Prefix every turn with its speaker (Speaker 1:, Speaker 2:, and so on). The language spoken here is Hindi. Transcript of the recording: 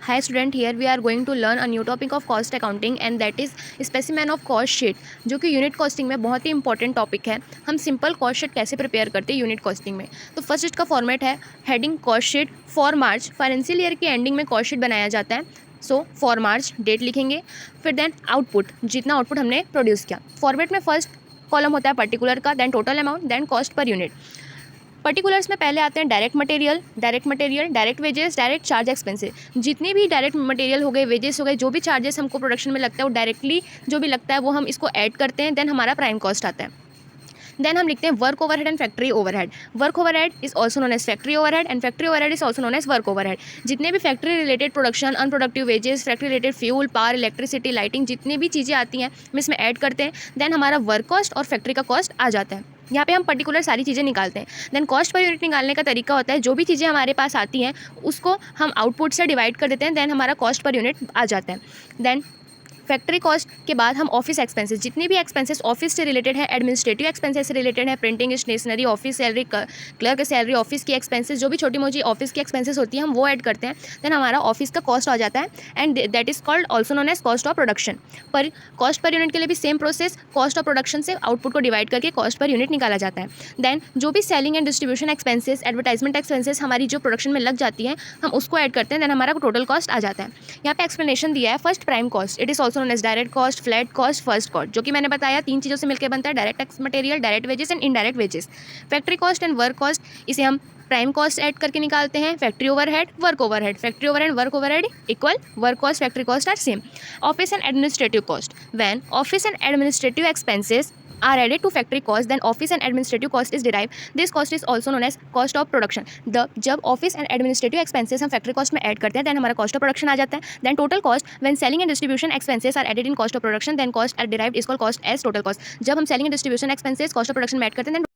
Speaker 1: Hi student, here we are going to learn a new topic of cost accounting and that is specimen of cost sheet, जो कि यूनिट कॉस्टिंग में बहुत ही इंपॉर्टेंट टॉपिक है। हम सिंपल कॉस्ट शीट कैसे प्रिपेयर करते हैं यूनिट कॉस्टिंग में। तो फर्स्ट इसका फॉर्मेट है heading cost sheet for March. Financial year की एंडिंग में कॉस्ट शीट बनाया जाता है। सो फॉर मार्च डेट लिखेंगे, फिर देन आउटपुट, जितना आउटपुट हमने प्रोड्यूस किया। फॉर्मेट में फर्स्ट कॉलम होता है पर्टिकुलर का, then total amount, then cost per unit. Particulars में पहले आते हैं direct material, direct wages, direct charge expenses. जितने भी डायरेक्ट मटेरियल हो गए, वेजेस हो गए, जो भी चार्जेस हमको प्रोडक्शन में लगता है वो डायरेक्टली जो भी लगता है वो हम इसको ऐड करते हैं। देन हमारा प्राइम कॉस्ट आता है। देन हम लिखते हैं work overhead and factory overhead. Work overhead is also known as factory overhead and factory overhead is also known as work overhead. जितने भी factory related production, unproductive wages, factory related fuel, power, electricity, lighting, जितनी भी चीज़ें आती हैं हम इसमें ऐड करते हैं। देन हमारा वर्क कॉस्ट और फैक्ट्री का कॉस्ट आ जाता है। यहाँ पे हम पर्टिकुलर सारी चीज़ें निकालते हैं। देन कॉस्ट पर यूनिट निकालने का तरीका होता है, जो भी चीज़ें हमारे पास आती हैं उसको हम आउटपुट से डिवाइड कर देते हैं। देन हमारा कॉस्ट पर यूनिट आ जाता है। देन फैक्ट्री कॉस्ट के बाद हम ऑफिस एक्सपेंसेस, जितने भी एक्सपेंसेस ऑफिस से रिलेटेड है, एडमिनिस्ट्रेटिव एक्सपेंसेस से रिलेटेड है, printing, stationery, office salary, clerk salary, office की एक्सपेंसेस, जो भी छोटी मोटी ऑफिस की एक्सपेंसेस होती हैं हम वो ऐड करते हैं। देन हमारा ऑफिस का कॉस्ट आ जाता है and that is called also known as cost of production. पर कॉस्ट पर यूनिट के लिए भी same process, cost of production से आउटपुट को डिवाइड करके कॉस्ट पर यूनिट निकाला जाता है। देन जो भी selling and distribution expenses, advertisement expenses हमारी जो प्रोडक्शन में लग जाती है हम उसको ऐड करते हैं। देन हमारा टोटल कॉस्ट आ जाता है। यहाँ पे एक्सप्लेनेशन दिया है, first prime cost, it is also known as direct cost, flat cost, first cost, जो कि मैंने बताया तीन चीज़ों से मिलकर बनता है, direct material, direct wages and indirect wages. Factory cost and work cost, इसे हम प्राइम कॉस्ट ऐड करके निकालते हैं। Factory overhead, work overhead, factory overhead, work overhead equal work cost, factory cost are same. Office and administrative cost, when office and administrative expenses are added to factory cost, then office and administrative cost is derived. This cost is also known as cost of production. जब office and administrative expenses हम factory cost में add करते हैं then हमारा cost of production आ जाता है। Then total cost, when selling and distribution expenses are added in cost of production, then cost are derived is called cost as total cost. जब हम selling and distribution expenses cost of production में add करते हैं then